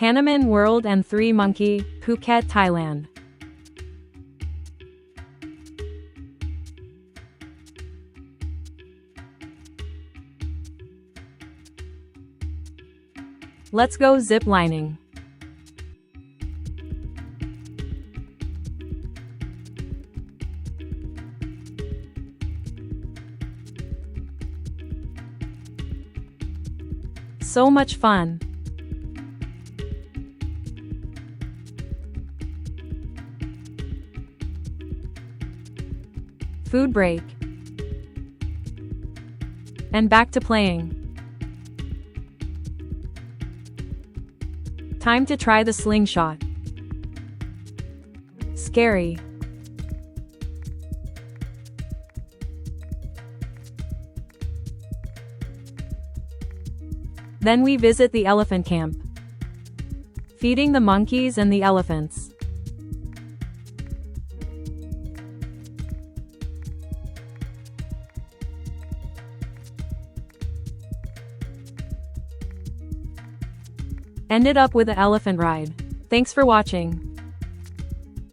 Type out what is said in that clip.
Hanumam World and 3 Monkey, Phuket, Thailand. Let's go zip lining. So much fun. Food break. And back to playing. Time to try the slingshot. Scary. Then we visit the elephant camp. Feeding the monkeys and the elephants. Ended up with an elephant ride. Thanks for watching.